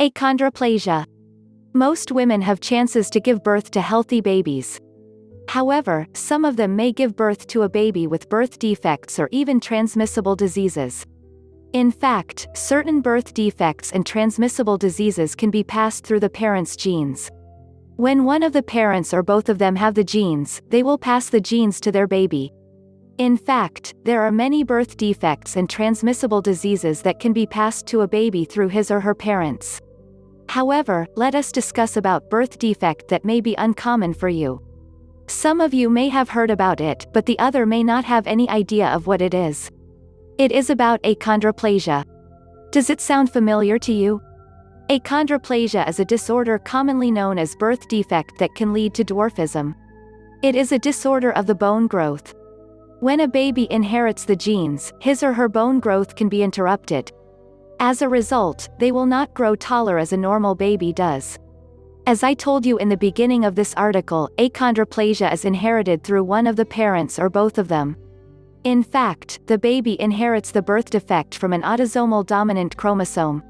Achondroplasia. Most women have chances to give birth to healthy babies. However, some of them may give birth to a baby with birth defects or even transmissible diseases. In fact, certain birth defects and transmissible diseases can be passed through the parents' genes. When one of the parents or both of them have the genes, they will pass the genes to their baby. In fact, there are many birth defects and transmissible diseases that can be passed to a baby through his or her parents. However, let us discuss about birth defect that may be uncommon for you. Some of you may have heard about it, but the other may not have any idea of what it is. It is about achondroplasia. Does it sound familiar to you? Achondroplasia is a disorder commonly known as birth defect that can lead to dwarfism. It is a disorder of the bone growth. When a baby inherits the genes, his or her bone growth can be interrupted. As a result, they will not grow taller as a normal baby does. As I told you in the beginning of this article, achondroplasia is inherited through one of the parents or both of them. In fact, the baby inherits the birth defect from an autosomal dominant chromosome.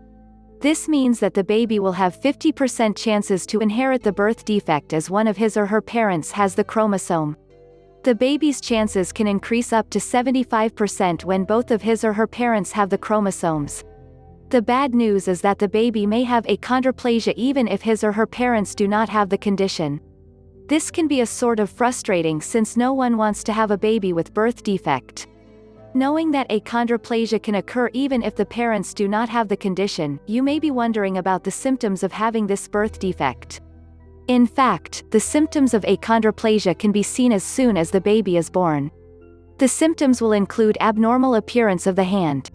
This means that the baby will have 50% chances to inherit the birth defect as one of his or her parents has the chromosome. The baby's chances can increase up to 75% when both of his or her parents have the chromosomes. The bad news is that the baby may have achondroplasia even if his or her parents do not have the condition. This can be a sort of frustrating since no one wants to have a baby with birth defect. Knowing that achondroplasia can occur even if the parents do not have the condition, you may be wondering about the symptoms of having this birth defect. In fact, the symptoms of achondroplasia can be seen as soon as the baby is born. The symptoms will include abnormal appearance of the hand.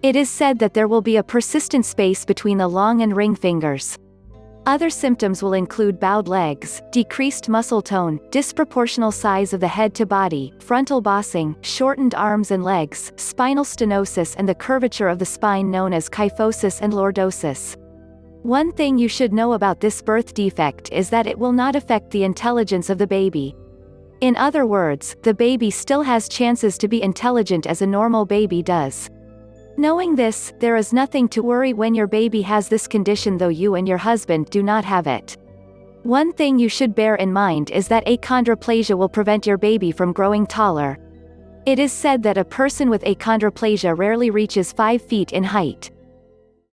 It is said that there will be a persistent space between the long and ring fingers. Other symptoms will include bowed legs, decreased muscle tone, disproportional size of the head to body, frontal bossing, shortened arms and legs, spinal stenosis and the curvature of the spine known as kyphosis and lordosis. One thing you should know about this birth defect is that it will not affect the intelligence of the baby. In other words, the baby still has chances to be intelligent as a normal baby does. Knowing this, there is nothing to worry when your baby has this condition though you and your husband do not have it. One thing you should bear in mind is that achondroplasia will prevent your baby from growing taller. It is said that a person with achondroplasia rarely reaches 5 feet in height.